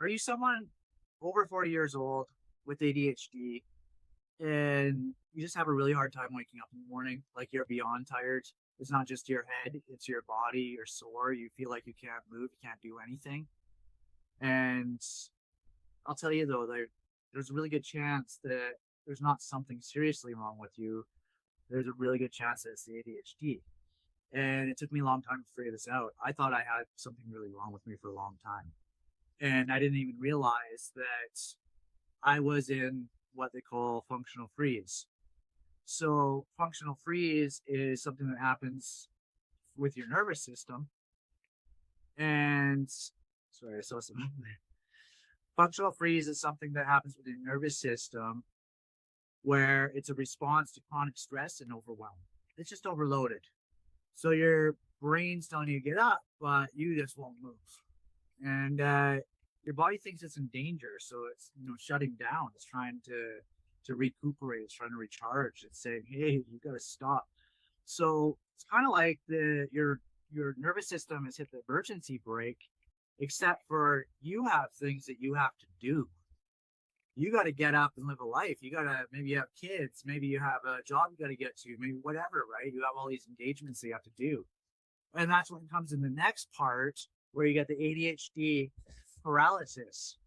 Are you someone over 40 years old with ADHD and you just have a really hard time waking up in the morning? Like you're beyond tired. It's not just your head, it's your body, you're sore. You feel like you can't move, you can't do anything. And I'll tell you though, there's a really good chance that there's not something seriously wrong with you. There's a really good chance that it's the ADHD. And it took me a long time to figure this out. I thought I had something really wrong with me for a long time. And I didn't even realize that I was in what they call functional freeze. So, functional freeze is something that happens with your nervous system. And sorry, I saw some. Functional freeze is something that happens with your nervous system where it's a response to chronic stress and overwhelm. It's just overloaded. So your brain's telling you to get up, but you just won't move. And your body thinks it's in danger, so it's shutting down. It's trying to recuperate. It's trying to recharge. It's saying, "Hey, you got to stop." So it's kind of like your nervous system has hit the emergency brake, except for you have things that you have to do. You got to get up and live a life. You got to maybe you have kids, maybe you have a job you got to get to, maybe whatever, right? You have all these engagements that you have to do. And that's when it comes in the next part where you get the ADHD paralysis.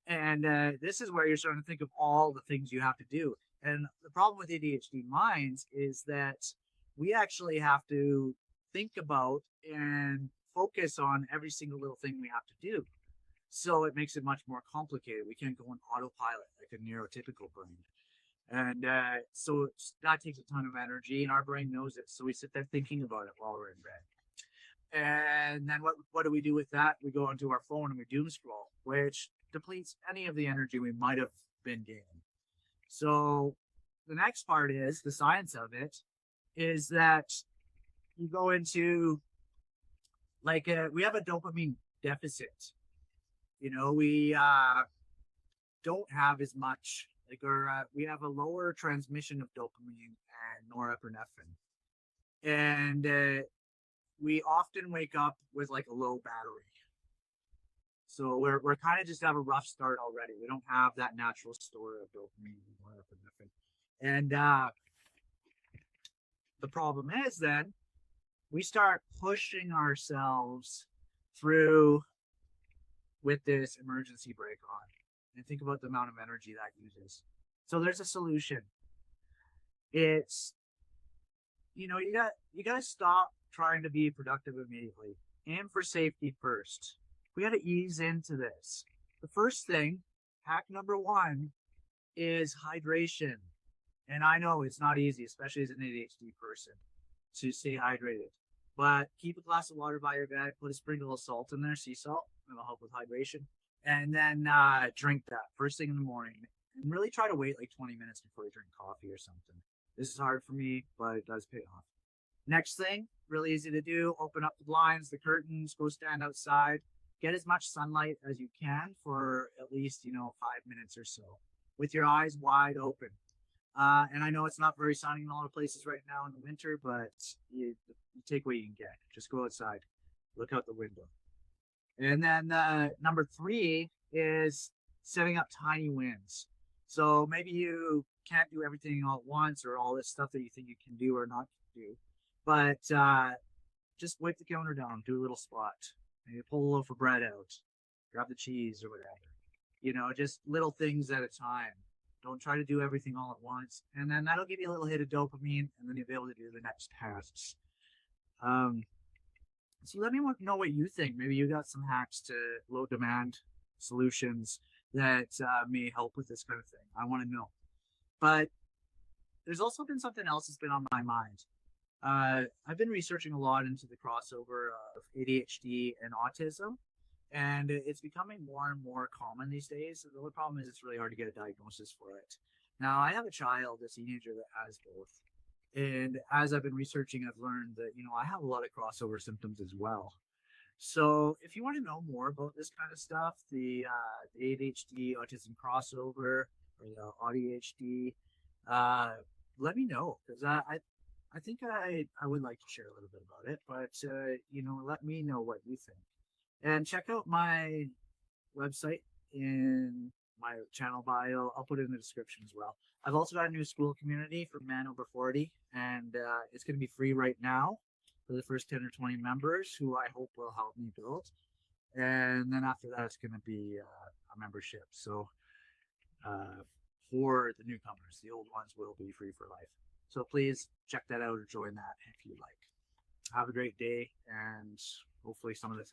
And this is where you're starting to think of all the things you have to do. And the problem with ADHD minds is that we actually have to think about and focus on every single little thing we have to do. So it makes it much more complicated. We can't go on autopilot like a neurotypical brain. And so that takes a ton of energy, and our brain knows it. So we sit there thinking about it while we're in bed. And then what do we do with that? We go onto our phone and we doom scroll, which depletes any of the energy we might have been gaining. So the next part is the science of it is that you go into we have a dopamine deficit. We don't have as much we have a lower transmission of dopamine and norepinephrine, and we often wake up with like a low battery. So we're kind of just have a rough start already. We don't have that natural store of dopamine and norepinephrine, and the problem is then we start pushing ourselves through with this emergency brake on. And think about the amount of energy that uses. So there's a solution. It's you got to stop trying to be productive immediately. Aim for safety first. We got to ease into this. The first thing, hack number one, is hydration. And I know it's not easy, especially as an ADHD person, to stay hydrated. But keep a glass of water by your bed, put a sprinkle of salt in there, sea salt, it'll help with hydration. And then drink that first thing in the morning. And really try to wait like 20 minutes before you drink coffee or something. This is hard for me, but it does pay off. Next thing, really easy to do, open up the blinds, the curtains, go stand outside. Get as much sunlight as you can for at least, 5 minutes or so with your eyes wide open. And I know it's not very sunny in a lot of places right now in the winter, but you take what you can get. Just go outside, look out the window. And then number 3 is setting up tiny wins. So maybe you can't do everything all at once or all this stuff that you think you can do or not do, but just wipe the counter down, do a little spot, maybe pull a loaf of bread out, grab the cheese or whatever. Just little things at a time. Don't try to do everything all at once. And then that'll give you a little hit of dopamine, and then you'll be able to do the next tasks. So let me know what you think. Maybe you got some hacks to low demand solutions that may help with this kind of thing. I want to know. But there's also been something else that's been on my mind. I've been researching a lot into the crossover of ADHD and autism, and it's becoming more and more common these days. The only problem is it's really hard to get a diagnosis for it. Now, I have a child, a teenager that has both. And as I've been researching, I've learned that, I have a lot of crossover symptoms as well. So if you want to know more about this kind of stuff, the ADHD autism crossover or the ADHD, let me know, because I think I would like to share a little bit about it, but let me know what you think. And check out my website in my channel bio. I'll put it in the description as well. I've also got a new school community for men over 40, and it's going to be free right now for the first 10 or 20 members who I hope will help me build. And then after that, it's going to be a membership. So uh, for the newcomers, the old ones will be free for life. So please check that out or join that if you like. Have a great day, and hopefully some of this